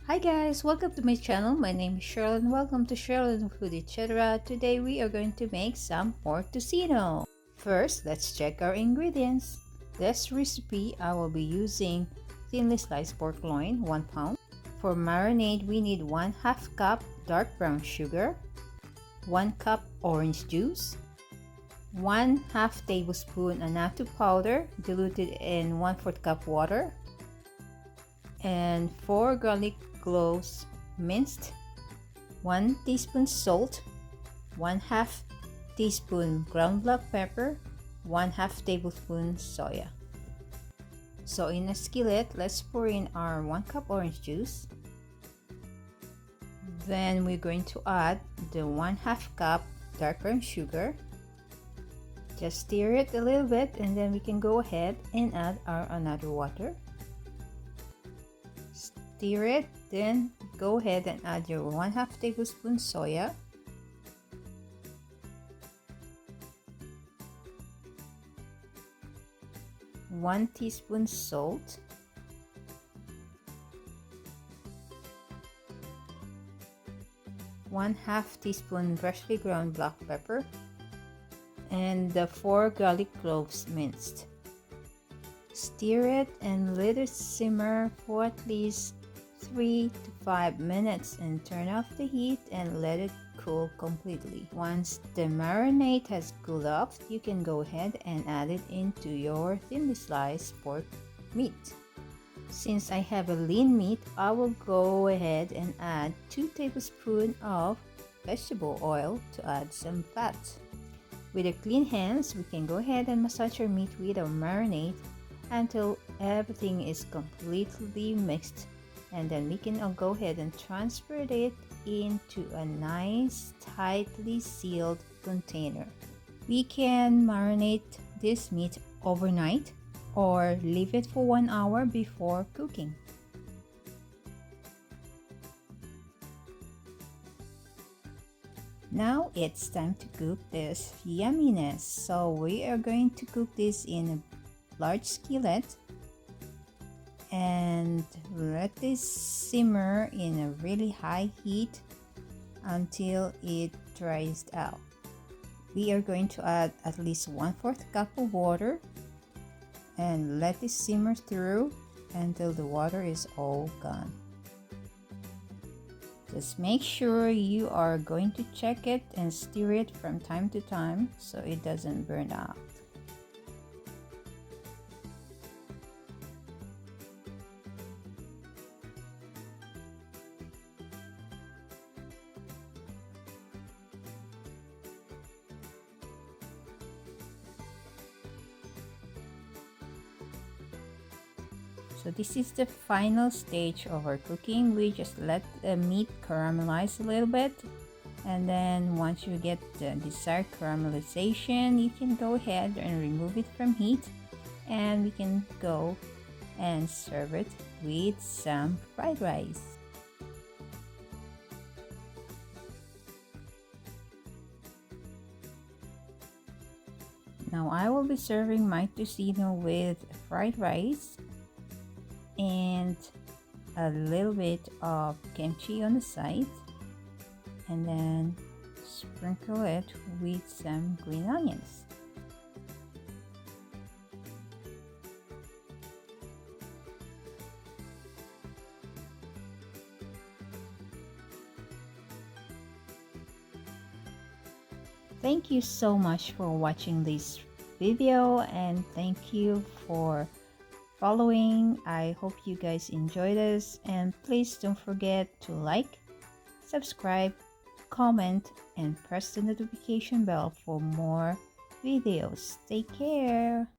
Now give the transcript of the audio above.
Hi guys, welcome to my channel. My name is Cheryl and welcome to Cheryl Food Etc. Today we are going to make some pork tocino. First, let's check our ingredients. This recipe I will be using thinly sliced pork loin, 1 pound. For marinade, we need 1/2 cup dark brown sugar, 1 cup orange juice, 1/2 tablespoon annatto powder diluted in 1/4 cup water, and 4 garlic cloves minced, 1 teaspoon salt, 1/2 teaspoon ground black pepper, 1/2 tablespoon soya. So in a skillet, let's pour in our 1 cup orange juice. Then we're going to add the 1/2 cup dark brown sugar. Just stir it a little bit and then we can go ahead and add our annatto water. Stir it, then go ahead and add your 1/2 tablespoon soya, one teaspoon salt, one-half teaspoon freshly ground black pepper, and the 4 garlic cloves minced. Stir it and let it simmer for at least 3 to 5 minutes and turn off the heat and let it cool completely. Once the marinade has cooled off, you can go ahead and add it into your thinly sliced pork meat. Since I have a lean meat, I will go ahead and add 2 tablespoons of vegetable oil to add some fat. With our clean hands, we can go ahead and massage our meat with our marinade until everything is completely mixed, and then we can go ahead and transfer it into a nice tightly sealed container. We can marinate this meat overnight or leave it for 1 hour before cooking. Now it's time to cook this yumminess. So we are going to cook this in a large skillet and let this simmer in a really high heat until it dries out. We are going to add at least 1/4 cup of water and let this simmer through until the water is all gone. Just make sure you are going to check it and stir it from time to time so it doesn't burn out. So this is the final stage of our cooking. We just let the meat caramelize a little bit, and then once you get the desired caramelization, you can go ahead and remove it from heat, and we can go and serve it with some fried rice. Now I will be serving my tocino with fried rice and a little bit of kimchi on the side, and then sprinkle it with some green onions. Thank you so much for watching this video, and thank you for following. I hope you guys enjoy this, and please don't forget to like, subscribe, comment, and press the notification bell for more videos. Take care.